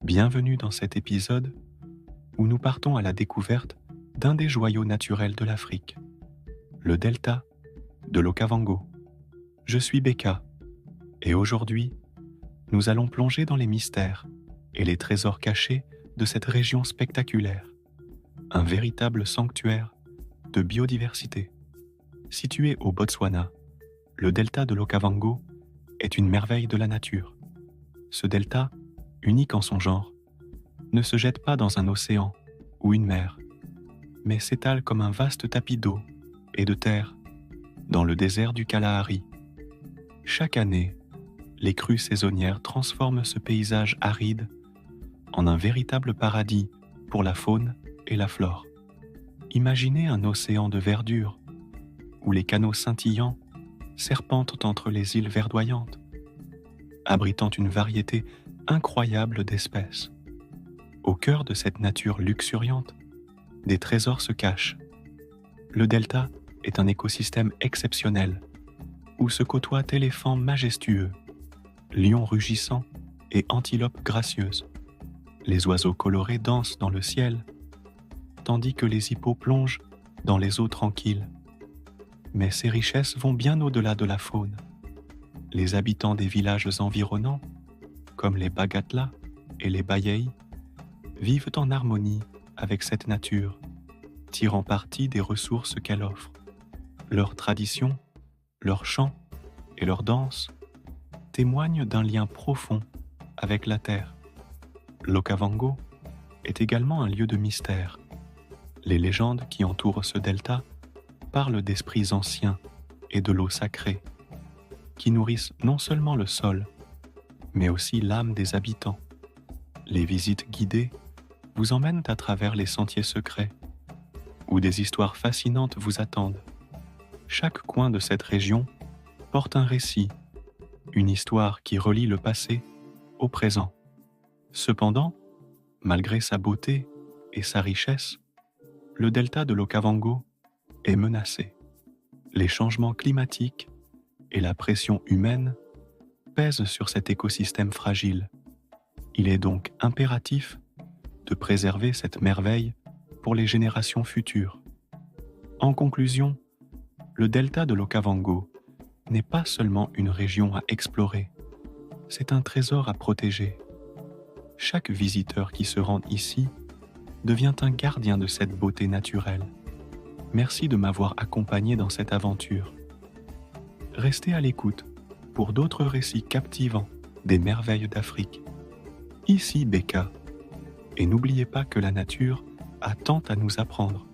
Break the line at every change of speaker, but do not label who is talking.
Bienvenue dans cet épisode où nous partons à la découverte d'un des joyaux naturels de l'Afrique, le delta de l'Okavango. Je suis Beka et aujourd'hui, nous allons plonger dans les mystères et les trésors cachés de cette région spectaculaire, un véritable sanctuaire de biodiversité. Situé au Botswana, le delta de l'Okavango est une merveille de la nature. Ce delta, unique en son genre, ne se jette pas dans un océan ou une mer, mais s'étale comme un vaste tapis d'eau et de terre dans le désert du Kalahari. Chaque année, les crues saisonnières transforment ce paysage aride en un véritable paradis pour la faune et la flore. Imaginez un océan de verdure où les canaux scintillants serpentent entre les îles verdoyantes, abritant une variété incroyable d'espèces. Au cœur de cette nature luxuriante, des trésors se cachent. Le delta est un écosystème exceptionnel où se côtoient éléphants majestueux, lions rugissants et antilopes gracieuses. Les oiseaux colorés dansent dans le ciel, tandis que les hippos plongent dans les eaux tranquilles. Mais ces richesses vont bien au-delà de la faune. Les habitants des villages environnants, comme les Bagatla et les Bayei, vivent en harmonie avec cette nature, tirant parti des ressources qu'elle offre. Leurs traditions, leurs chants et leurs danses témoignent d'un lien profond avec la terre. L'Okavango est également un lieu de mystère. Les légendes qui entourent ce delta parlent d'esprits anciens et de l'eau sacrée, qui nourrissent non seulement le sol, mais aussi l'âme des habitants. Les visites guidées vous emmènent à travers les sentiers secrets, où des histoires fascinantes vous attendent. Chaque coin de cette région porte un récit, une histoire qui relie le passé au présent. Cependant, malgré sa beauté et sa richesse, le delta de l'Okavango est menacé. Les changements climatiques et la pression humaine pèsent sur cet écosystème fragile. Il est donc impératif de préserver cette merveille pour les générations futures. En conclusion, le delta de l'Okavango n'est pas seulement une région à explorer, c'est un trésor à protéger. Chaque visiteur qui se rend ici devient un gardien de cette beauté naturelle. Merci de m'avoir accompagné dans cette aventure. Restez à l'écoute pour d'autres récits captivants des merveilles d'Afrique. Ici Beka, et n'oubliez pas que la nature a tant à nous apprendre.